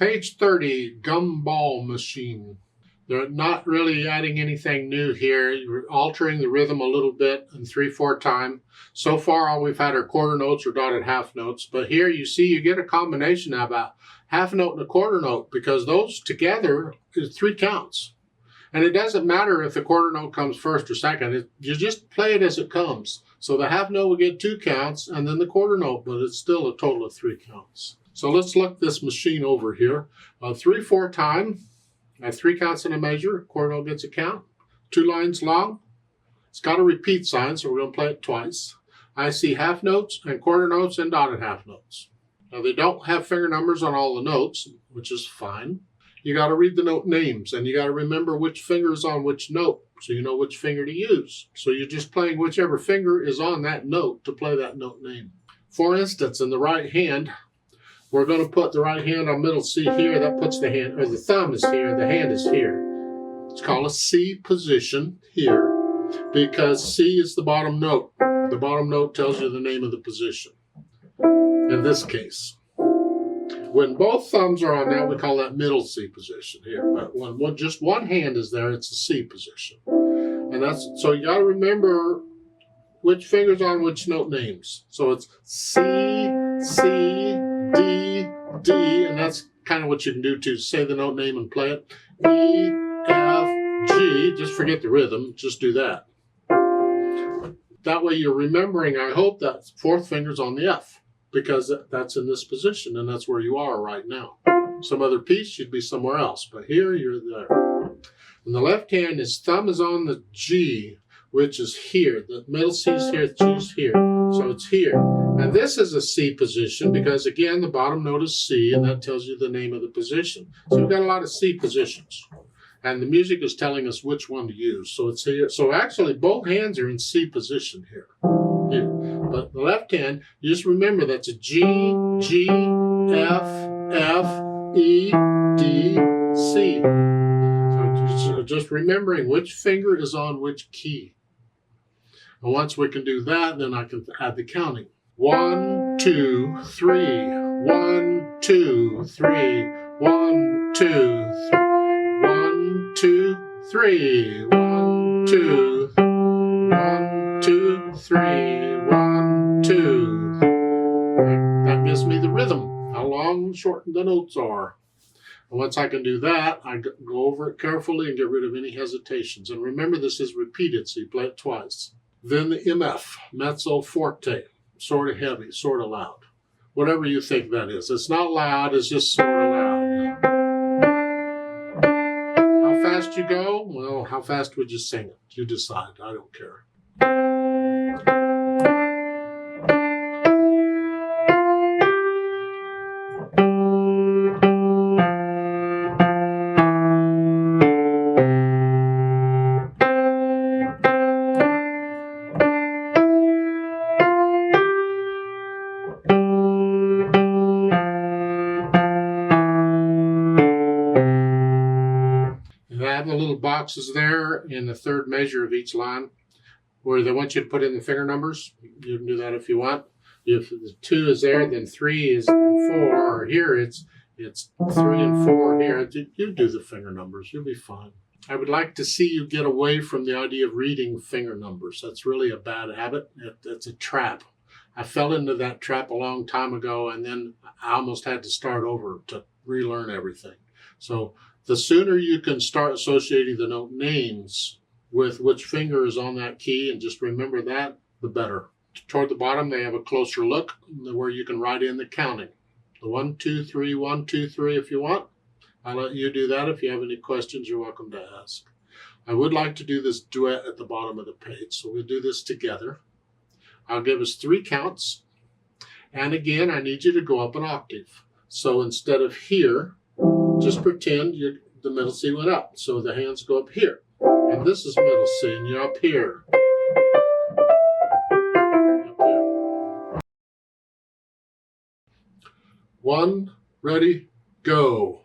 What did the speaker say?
Page 30, gumball machine. They're not really adding anything new here. You're altering the rhythm a little bit in 3/4 time. So far, all we've had are quarter notes or dotted half notes. But here you see you get a combination of a half note and a quarter note because those together is 3 counts. And it doesn't matter if the quarter note comes first or second. You just play it as it comes. So the half note will get 2 counts and then the quarter note, but it's still a total of 3 counts. So let's look this machine over here. 3/4 time, I have 3 counts in a measure, quarter note gets a count, 2 lines long. It's got a repeat sign, so we're going to play it twice. I see half notes and quarter notes and dotted half notes. Now they don't have finger numbers on all the notes, which is fine. You got to read the note names and you got to remember which finger is on which note so you know which finger to use. So you're just playing whichever finger is on that note to play that note name. For instance, in the right hand, we're going to put the right hand on middle C here. That puts the hand, or the thumb is here, the hand is here. It's called a C position here because C is the bottom note. The bottom note tells you the name of the position. In this case, when both thumbs are on that, we call that middle C position here. But when just one hand is there, it's a C position. And that's, so you got to remember which finger's on which note names. So it's C, C, D, D, and that's kind of what you can do to say the note name and play it. E, F, G, just forget the rhythm, just do that. That way you're remembering, I hope, that 4th finger's on the F, because that's in this position, and that's where you are right now. Some other piece, you'd be somewhere else, but here, you're there. In the left hand, his thumb is on the G, which is here. The middle C is here, the G is here, so it's here. And this is a C position because, again, the bottom note is C, and that tells you the name of the position. So we've got a lot of C positions. And the music is telling us which one to use. So it's here. So actually, both hands are in C position here. Here. But the left hand, you just remember that's a G, G, F, F, E, D, C. So just remembering which finger is on which key. And once we can do that, then I can add the counting. 1, 2, 3. 1, 2, 3. 1, 2, 3. 1, 2, 3. 1, 2. 1, 2, 3. 1, 2. That gives me the rhythm, how long and short the notes are. And once I can do that, I go over it carefully and get rid of any hesitations. And remember, this is repeated, so you play it twice. Then the MF, mezzo forte, sort of heavy, sort of loud. Whatever you think that is. It's not loud, it's just sort of loud. How fast you go? Well, how fast would you sing it? You decide, I don't care. I have the little boxes there in the 3rd measure of each line where they want you to put in the finger numbers. You can do that if you want. If the 2 is there, then 3 is and 4. Or here it's 3 and 4 here. You do the finger numbers. You'll be fine. I would like to see you get away from the idea of reading finger numbers. That's really a bad habit. It's a trap. I fell into that trap a long time ago, and then I almost had to start over to relearn everything. So the sooner you can start associating the note names with which finger is on that key and just remember that, the better. Toward the bottom, they have a closer look where you can write in the counting. The 1, 2, 3, 1, 2, 3 if you want. I'll let you do that. If you have any questions, you're welcome to ask. I would like to do this duet at the bottom of the page, so we'll do this together. I'll give us 3 counts. And again, I need you to go up an octave. So instead of here, just pretend the middle C went up. So the hands go up here. And this is middle C, and you're up here. Up here. 1, ready, go.